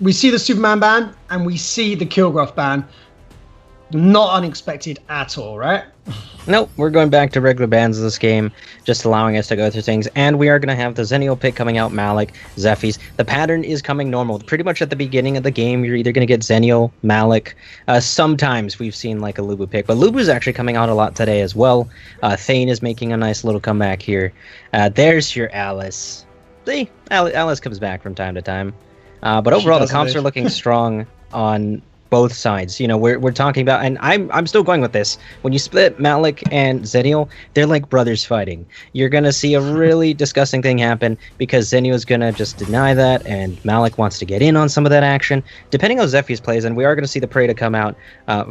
We see the Superman ban and we see the Kilgroth ban. Not unexpected at all, right? Nope, we're going back to regular bans of this game, just allowing us to go through things. And we are going to have the Zenio pick coming out, Malik, Zephy's. The pattern is coming normal. Pretty much at the beginning of the game, you're either going to get Zenio, Malik. Sometimes we've seen like a Lubu pick, but Lubu's actually coming out a lot today as well. Thane is making a nice little comeback here. There's your Alice. See, Alice comes back from time to time. But overall, the comps are looking strong on both sides. You know, we're talking about, and I'm still going with this. When you split Malik and Zenio, they're like brothers fighting. You're gonna see a really disgusting thing happen because Zenio's gonna just deny that, and Malik wants to get in on some of that action. Depending on how Zephy's plays, and we are gonna see the Preda come out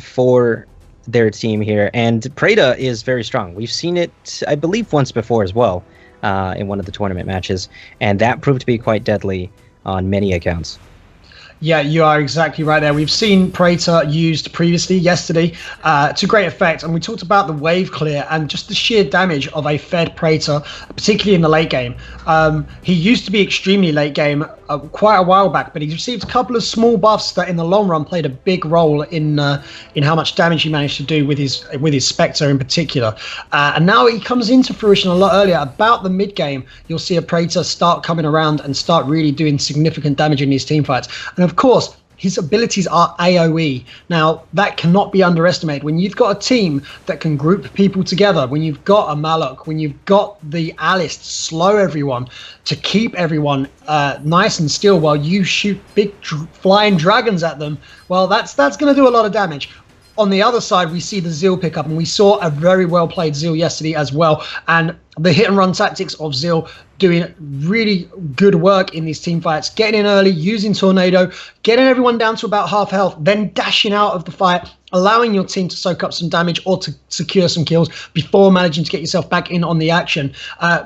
for their team here, and Preda is very strong. We've seen it, I believe, once before as well in one of the tournament matches, and that proved to be quite deadly on many accounts. Yeah, you are exactly right there. We've seen Praetor used previously, yesterday, to great effect. And we talked about the wave clear and just the sheer damage of a fed Praetor, particularly in the late game. He used to be extremely late game quite a while back, but he received a couple of small buffs that in the long run played a big role in how much damage he managed to do with his Spectre in particular. And now he comes into fruition a lot earlier. About the mid game, you'll see a Praetor start coming around and start really doing significant damage in these team fights. And of course, his abilities are AoE. Now, that cannot be underestimated. When you've got a team that can group people together, when you've got a Malok, when you've got the Alice to slow everyone, to keep everyone nice and still while you shoot big flying dragons at them, well, that's going to do a lot of damage. On the other side, we see the Zeal pick up, and we saw a very well-played Zeal yesterday as well. And the hit-and-run tactics of Zeal doing really good work in these team fights, getting in early, using Tornado, getting everyone down to about half health, then dashing out of the fight, allowing your team to soak up some damage or to secure some kills before managing to get yourself back in on the action.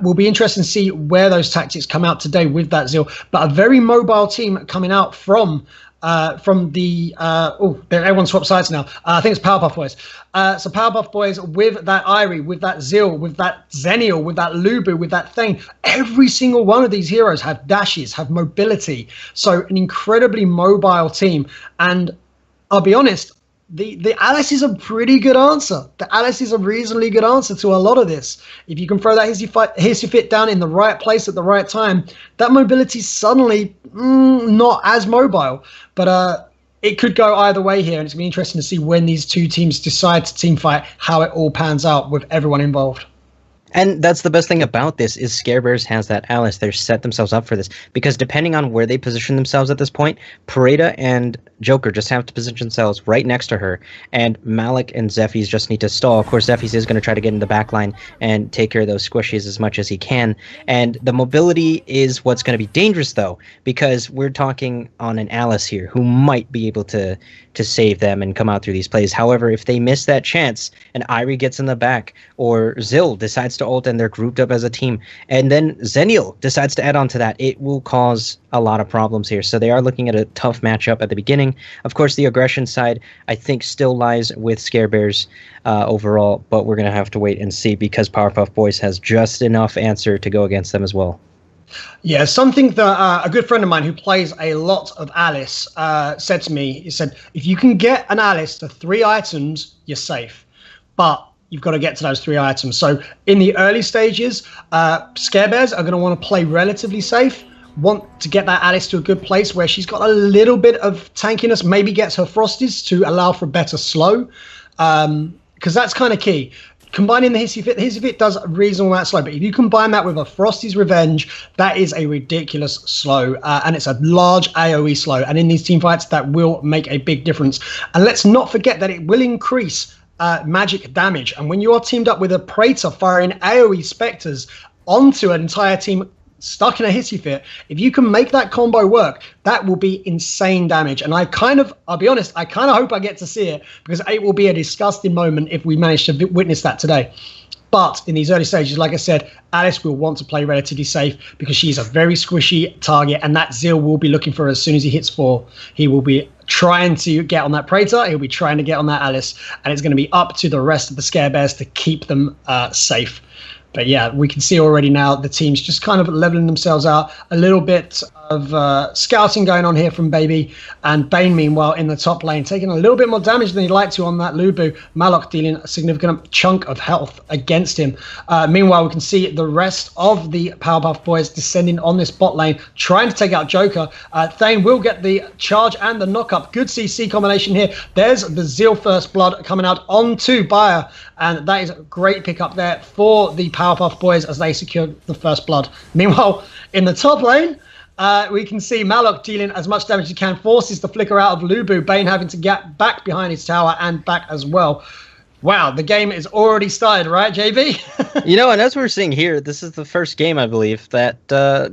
Will be interesting to see where those tactics come out today with that Zeal. But a very mobile team coming out from the everyone swapped sides now. I think it's PowerPuffBoys. So PowerPuffBoys with that Irie, with that Zeal, with that Zenio, with that Lubu, with that Thane. Every single one of these heroes have dashes, have mobility. So an incredibly mobile team. And I'll be honest, the Alice is a pretty good answer. The Alice is a reasonably good answer to a lot of this. If you can throw that hissy fit down in the right place at the right time, that mobility is suddenly not as mobile. But it could go either way here, and it's going to be interesting to see when these two teams decide to team fight, how it all pans out with everyone involved. And that's the best thing about this is ScareBears has that Alice. They're set themselves up for this because depending on where they position themselves at this point, Pareda and Joker just have to position themselves right next to her, and Malik and Zephy's just need to stall. Of course, Zephy's is going to try to get in the back line and take care of those squishies as much as he can. And the mobility is what's going to be dangerous, though, because we're talking on an Alice here who might be able to save them and come out through these plays. However, if they miss that chance and Irie gets in the back or Zil decides to ult and they're grouped up as a team, and then Zenil decides to add on to that, it will cause a lot of problems here. So they are looking at a tough matchup at the beginning. Of course, the aggression side, I think, still lies with ScareBears overall, but we're going to have to wait and see because PowerPuffBoys has just enough answer to go against them as well. Yeah, something that a good friend of mine who plays a lot of Alice said to me, he said, if you can get an Alice to 3 items, you're safe. But you've got to get to those 3 items. So in the early stages, ScareBears are going to want to play relatively safe, want to get that Alice to a good place where she's got a little bit of tankiness, maybe gets her Frosties to allow for a better slow, because that's kind of key. Combining the Hissy Fit does a reasonable amount of slow, but if you combine that with a Frosty's Revenge, that is a ridiculous slow, and it's a large AoE slow, and in these team fights, that will make a big difference. And let's not forget that it will increase magic damage, and when you are teamed up with a Praetor firing AoE Spectres onto an entire team stuck in a Hissy Fit, if you can make that combo work, that will be insane damage. And I'll be honest, I kind of hope I get to see it because it will be a disgusting moment if we manage to witness that today. But in these early stages, like I said, Alice will want to play relatively safe because she's a very squishy target, and that Zil will be looking for her as soon as he hits 4. He will be trying to get on that Praetor, he'll be trying to get on that Alice, and it's going to be up to the rest of the ScareBears to keep them safe. But yeah, we can see already now the team's just kind of leveling themselves out. A little bit of scouting going on here from Baby. And Bane, meanwhile, in the top lane, taking a little bit more damage than he'd like to on that Lubu. Malok dealing a significant chunk of health against him. Meanwhile, we can see the rest of the Powerpuff Boys descending on this bot lane, trying to take out Joker. Thane will get the charge and the knock-up. Good CC combination here. There's the Zeal First Blood coming out onto Bayer. And that is a great pickup there for the Powerpuff Boys as they secure the first blood. Meanwhile, in the top lane, we can see Malok dealing as much damage as he can, forces the flicker out of Lubu, Bane having to get back behind his tower and back as well. Wow, the game is already started, right, JB? You know, and as we're seeing here, this is the first game, I believe, that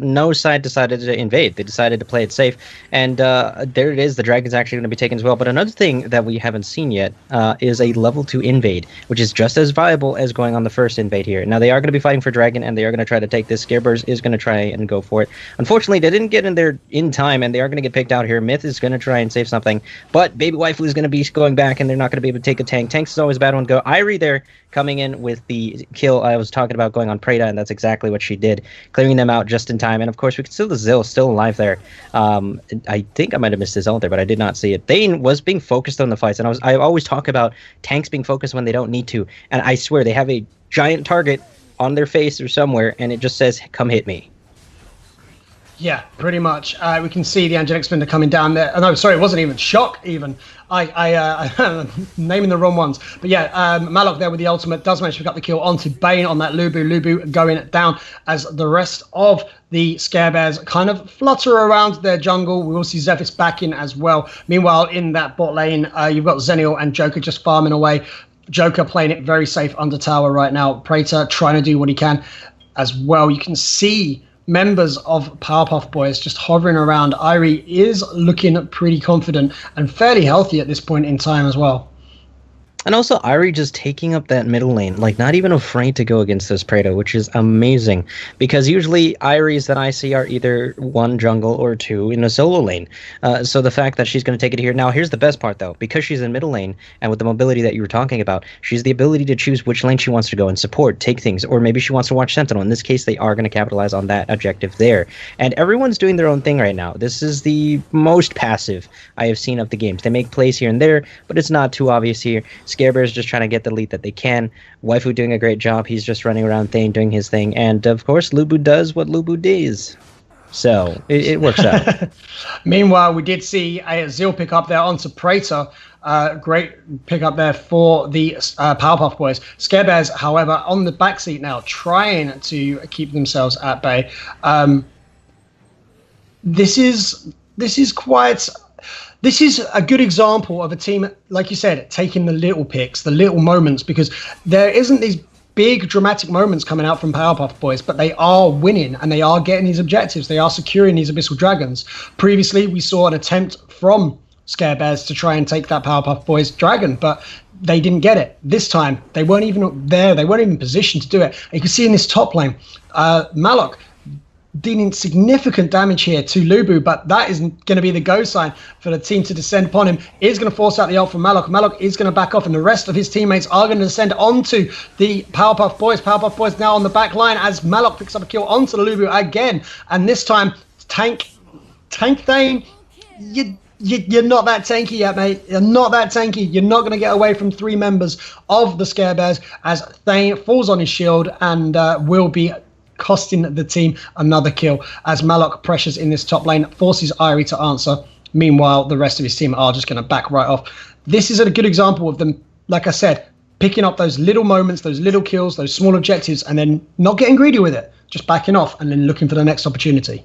no side decided to invade. They decided to play it safe, and there it is. The Dragon's actually going to be taken as well. But another thing that we haven't seen yet is a level 2 invade, which is just as viable as going on the first invade here. Now, they are going to be fighting for Dragon, and they are going to try to take this. ScareBears is going to try and go for it. Unfortunately, they didn't get in there in time, and they are going to get picked out here. Myth is going to try and save something, but Baby Waifu is going to be going back, and they're not going to be able to take a tank. Tanks is always a bad one. Go Irie there coming in with the kill I was talking about going on Preda, and that's exactly what she did, clearing them out just in time. And of course we can see the Zill still alive there. I think I might have missed his ult there, but I did not see it. Thane was being focused on the fights, and I always talk about tanks being focused when they don't need to, and I swear they have a giant target on their face or somewhere, and it just says come hit me. Yeah, pretty much. We can see the Angelic Spinner coming down there. No, sorry, it wasn't even Shock even. I'm naming the wrong ones. But yeah, Malok there with the ultimate does manage to pick up the kill onto Bane on that Lubu. Lubu going down as the rest of the ScareBears kind of flutter around their jungle. We will see Zephys back in as well. Meanwhile, in that bot lane, you've got Zenial and Joker just farming away. Joker playing it very safe under tower right now. Praetor trying to do what he can as well. You can see members of Powerpuff Boys just hovering around. Irie is looking pretty confident and fairly healthy at this point in time as well. And also, Irie just taking up that middle lane, like not even afraid to go against this Prado, which is amazing. Because usually, Iries that I see are either one jungle or two in a solo lane. So the fact that she's going to take it here. Now, here's the best part, though. Because she's in middle lane, and with the mobility that you were talking about, she's the ability to choose which lane she wants to go and support, take things. Or maybe she wants to watch Sentinel. In this case, they are going to capitalize on that objective there. And everyone's doing their own thing right now. This is the most passive I have seen of the games. They make plays here and there, but it's not too obvious here. ScareBears just trying to get the lead that they can. Waifu doing a great job. He's just running around Thane doing his thing. And, of course, Lubu does what Lubu does. So, it works out. Meanwhile, we did see a Zeal pick up there onto Praetor. Great pick up there for the Powerpuff Boys. ScareBears, however, on the backseat now, trying to keep themselves at bay. This is quite... This is a good example of a team, like you said, taking the little picks, the little moments, because there isn't these big dramatic moments coming out from Powerpuff Boys, but they are winning and they are getting these objectives. They are securing these Abyssal Dragons. Previously, we saw an attempt from ScareBears to try and take that Powerpuff Boys dragon, but they didn't get it. This time, they weren't even there. They weren't even positioned to do it. And you can see in this top lane, Malok dealing significant damage here to Lubu, but that isn't going to be the go sign for the team to descend upon him. Is going to force out the ult from Malok. Malok is going to back off, and the rest of his teammates are going to descend onto the Powerpuff Boys. Powerpuff Boys now on the back line as Malok picks up a kill onto the Lubu again, and this time Tank Thane, you're not that tanky yet, mate. You're not that tanky. You're not going to get away from 3 members of the ScareBears as Thane falls on his shield and will be costing the team another kill as Malok pressures in this top lane, forces Irie to answer. Meanwhile, the rest of his team are just going to back right off. This is a good example of them, like I said, picking up those little moments, those little kills, those small objectives, and then not getting greedy with it, just backing off and then looking for the next opportunity.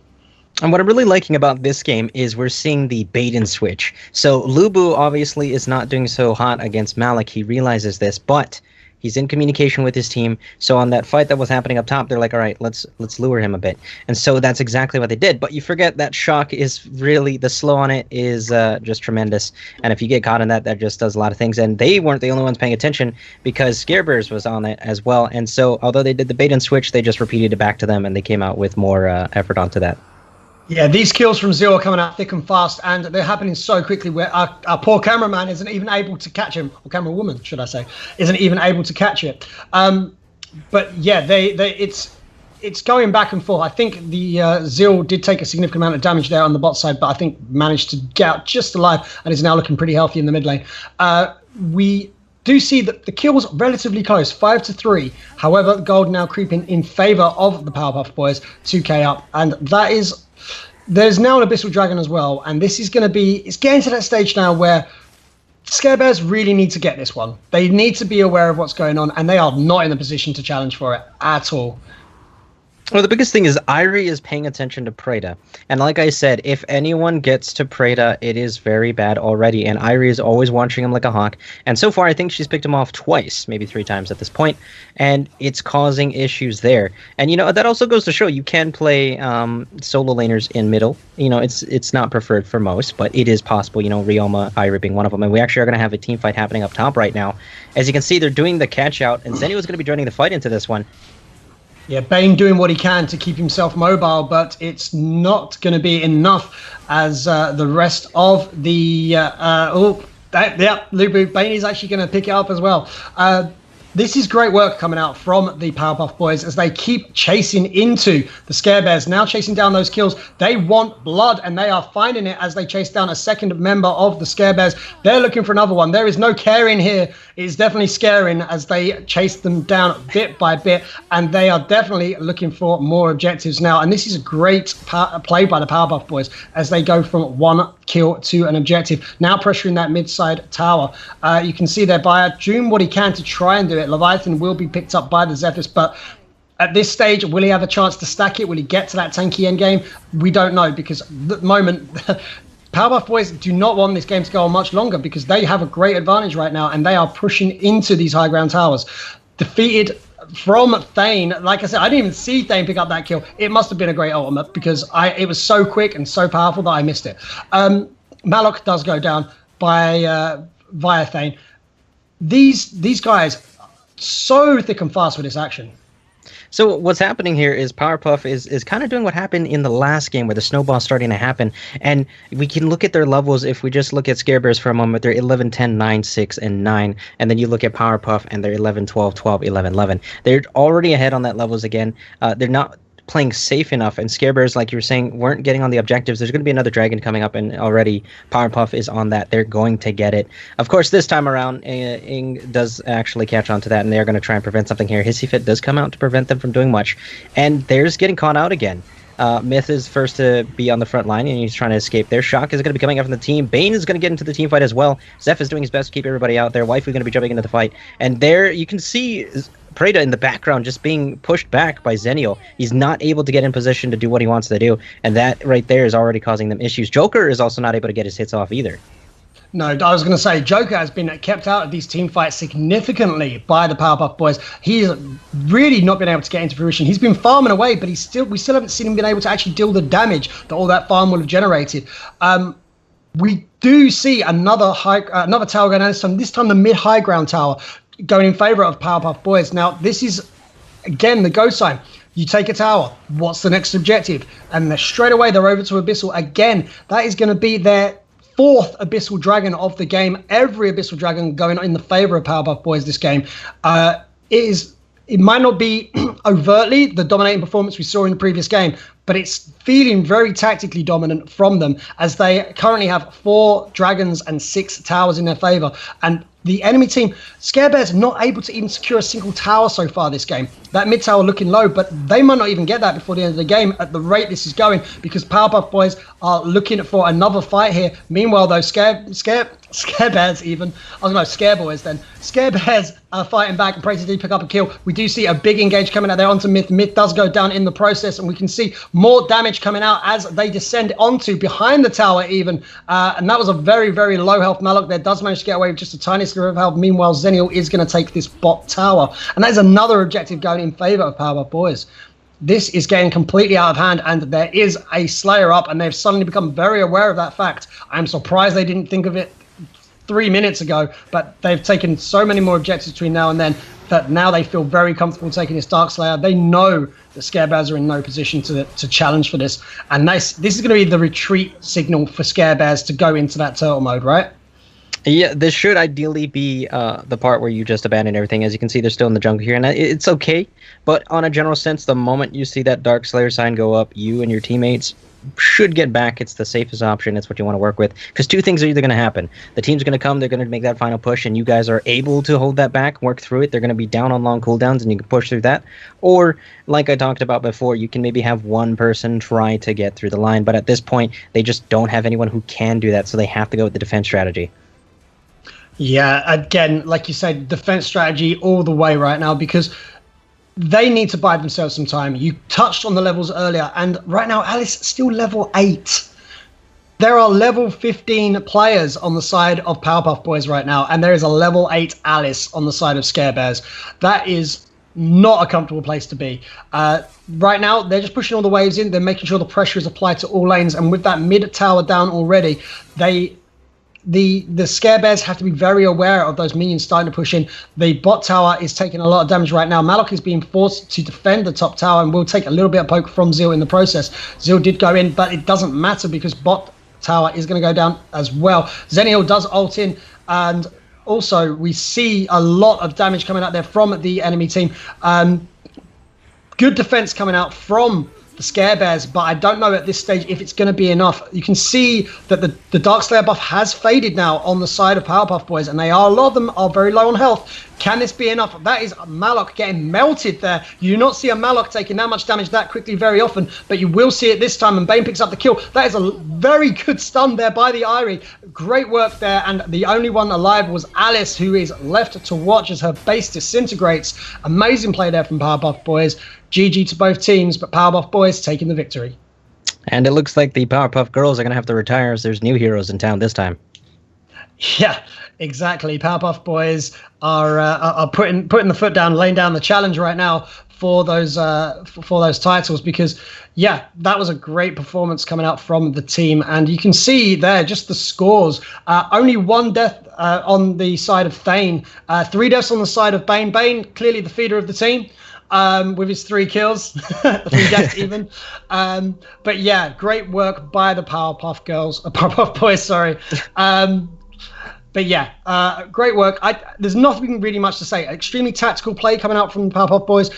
And what I'm really liking about this game is we're seeing the bait and switch. So Lubu obviously is not doing so hot against Malok. He realizes this, but he's in communication with his team. So on that fight that was happening up top, they're like, all right, let's lure him a bit. And so that's exactly what they did. But you forget that Shock is really, the slow on it is just tremendous. And if you get caught in that, that just does a lot of things. And they weren't the only ones paying attention because ScareBears was on it as well. And so although they did the bait and switch, they just repeated it back to them and they came out with more effort onto that. Yeah, these kills from Zeal are coming out thick and fast, and they're happening so quickly where our poor cameraman isn't even able to catch him, or camerawoman, should I say, isn't even able to catch it. But yeah, it's going back and forth. I think the Zeal did take a significant amount of damage there on the bot side, but I think managed to get out just alive and is now looking pretty healthy in the mid lane. We do see that the kills relatively close, 5-3. However, gold now creeping in favor of the PowerPuffBoys, 2k up, and that is, there's now an Abyssal Dragon as well, and this is going to be, it's getting to that stage now where ScareBears really need to get this one. They need to be aware of what's going on, and they are not in a position to challenge for it at all. Well, the biggest thing is Irie is paying attention to Preda. And like I said, if anyone gets to Preda, it is very bad already. And Irie is always watching him like a hawk. And so far, I think she's picked him off twice, maybe 3 times at this point. And it's causing issues there. And, you know, that also goes to show you can play solo laners in middle. You know, it's not preferred for most, but it is possible, you know, Ryoma, Irie being one of them. And we actually are going to have a team fight happening up top right now. As you can see, they're doing the catch out. And Zenio is going to be joining the fight into this one. Yeah, Bane doing what he can to keep himself mobile, but it's not going to be enough as the rest of the... Lubu, Bane is actually going to pick it up as well. This is great work coming out from the PowerPuffBoys as they keep chasing into the ScareBears, now chasing down those kills. They want blood, and they are finding it as they chase down a second member of the ScareBears. They're looking for another one. There is no caring here. It's definitely scaring as they chase them down bit by bit, and they are definitely looking for more objectives now. And this is a great play by the PowerPuffBoys as they go from 1 kill to an objective. Now pressuring that mid-side tower. You can see their buyer doing what he can to try and do it. Leviathan will be picked up by the Zephyrs, but at this stage, will he have a chance to stack it? Will he get to that tanky endgame? We don't know, because at the moment, PowerPuffBoys do not want this game to go on much longer because they have a great advantage right now, and they are pushing into these high ground towers. Defeated from Thane, like I said, I didn't even see Thane pick up that kill. It must have been a great ultimate because it was so quick and so powerful that I missed it. Malok does go down by via Thane. These guys so thick and fast with this action. So what's happening here is Powerpuff is kind of doing what happened in the last game where the snowball's starting to happen. And we can look at their levels if we just look at ScareBears for a moment. They're 11, 10, 9, 6, and 9. And then you look at Powerpuff and they're 11, 12, 12, 11, 11. They're already ahead on that levels again. They're not playing safe enough, and ScareBears, like you were saying, weren't getting on the objectives. There's going to be another dragon coming up, and already Powerpuff is on that. They're going to get it. Of course, this time around, Ing does actually catch on to that, and they're going to try and prevent something here. Hissy Fit does come out to prevent them from doing much, and there's getting caught out again. Myth is first to be on the front line, and he's trying to escape there. Shock is going to be coming up from the team. Bane is going to get into the team fight as well. Zeph is doing his best to keep everybody out there. Waifu going to be jumping into the fight, and there you can see Preda in the background just being pushed back by Zenio. He's not able to get in position to do what he wants to do, and that right there is already causing them issues. Joker is also not able to get his hits off either. No, I was going to say, Joker has been kept out of these team fights significantly by the Powerpuff Boys. He's really not been able to get into fruition. He's been farming away, but we still haven't seen him been able to actually deal the damage that all that farm will have generated. We do see another tower going down this time the mid-high ground tower going in favor of Powerpuff Boys. Now, this is, again, the go sign. You take a tower. What's the next objective? And straight away, they're over to Abyssal. Again, that is going to be their 4th Abyssal Dragon of the game. Every Abyssal Dragon going in the favor of Powerpuff Boys this game. It might not be overtly the dominating performance we saw in the previous game, but it's feeling very tactically dominant from them as they currently have 4 dragons and 6 towers in their favor. And the enemy team, ScareBears, not able to even secure a single tower so far this game. That mid tower looking low, but they might not even get that before the end of the game at the rate this is going, because Powerpuff Boys are looking for another fight here. Meanwhile, though, ScareBears even, I was going to ScareBoys then. ScareBears are fighting back, and Preda did pick up a kill. We do see a big engage coming out there onto Myth. Myth does go down in the process, and we can see more damage coming out as they descend onto behind the tower even. And that was a very, very low health Malok there. Does manage to get away with just a tiny sliver of health. Meanwhile, Zenio is going to take this bot tower. And that is another objective going in favor of Powerpuff Boys. This is getting completely out of hand, and there is a Slayer up, and they've suddenly become very aware of that fact. I'm surprised they didn't think of it 3 minutes ago, but they've taken so many more objectives between now and then that now they feel very comfortable taking this Dark Slayer. They know that ScareBears are in no position to challenge for this, and this is going to be the retreat signal for ScareBears to go into that turtle mode, right? Yeah, this should ideally be the part where you just abandon everything. As you can see, they're still in the jungle here, and it's okay. But on a general sense, the moment you see that Dark Slayer sign go up, you and your teammates should get back. It's the safest option. It's what you want to work with. Because two things are either going to happen. The team's going to come, they're going to make that final push, and you guys are able to hold that back, work through it. They're going to be down on long cooldowns, and you can push through that. Or, like I talked about before, you can maybe have one person try to get through the line. But at this point, they just don't have anyone who can do that, so they have to go with the defense strategy. Yeah, again, like you said, defense strategy all the way right now, because they need to buy themselves some time. You touched on the levels earlier, and right now Alice is still level 8. There are level 15 players on the side of PowerPuffBoys right now, and there is a level 8 Alice on the side of ScareBears. That is not a comfortable place to be. Right now, they're just pushing all the waves in. They're making sure the pressure is applied to all lanes, and with that mid tower down already, the ScareBears have to be very aware of those minions starting to push in. The bot tower is taking a lot of damage right now. Malok is being forced to defend the top tower and will take a little bit of poke from Zil in the process. Zil did go in, but it doesn't matter because bot tower is going to go down as well. Zenial does ult in, and also we see a lot of damage coming out there from the enemy team. Good defense coming out from the ScareBears, but I don't know at this stage if it's going to be enough. You can see that the Dark Slayer buff has faded now on the side of PowerPuffBoys, and a lot of them are very low on health. Can this be enough? That is Malok getting melted there. You do not see a Malok taking that much damage that quickly very often, but you will see it this time, and Bane picks up the kill. That is a very good stun there by the Irie. Great work there, and the only one alive was Alice, who is left to watch as her base disintegrates. Amazing play there from PowerPuffBoys. GG to both teams, but PowerPuffBoys taking the victory. And it looks like the Powerpuff Girls are going to have to retire as there's new heroes in town this time. Yeah, exactly. PowerPuffBoys are putting the foot down, laying down the challenge right now for those titles, because yeah, that was a great performance coming out from the team, and you can see there just the scores. Only one death on the side of Thane, 3 deaths on the side of Bane. Bane clearly the feeder of the team. With his 3 kills, 3 deaths even. But yeah, great work by the Powerpuff Boys, sorry. But yeah, great work. There's nothing really much to say. Extremely tactical play coming out from the PowerPuffBoys.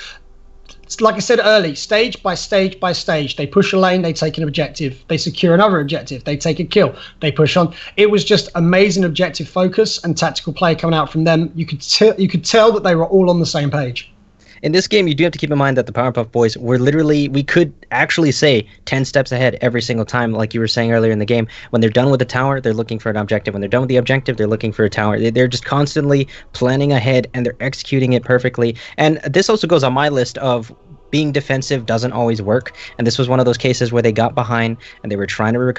Like I said early, stage by stage by stage. They push a lane, they take an objective. They secure another objective, they take a kill. They push on. It was just amazing objective focus and tactical play coming out from them. You could tell that they were all on the same page. In this game, you do have to keep in mind that the PowerPuffBoys were literally, we could actually say 10 steps ahead every single time, like you were saying earlier in the game. When they're done with the tower, they're looking for an objective. When they're done with the objective, they're looking for a tower. They're just constantly planning ahead, and they're executing it perfectly. And this also goes on my list of being defensive doesn't always work. And this was one of those cases where they got behind, and they were trying to recover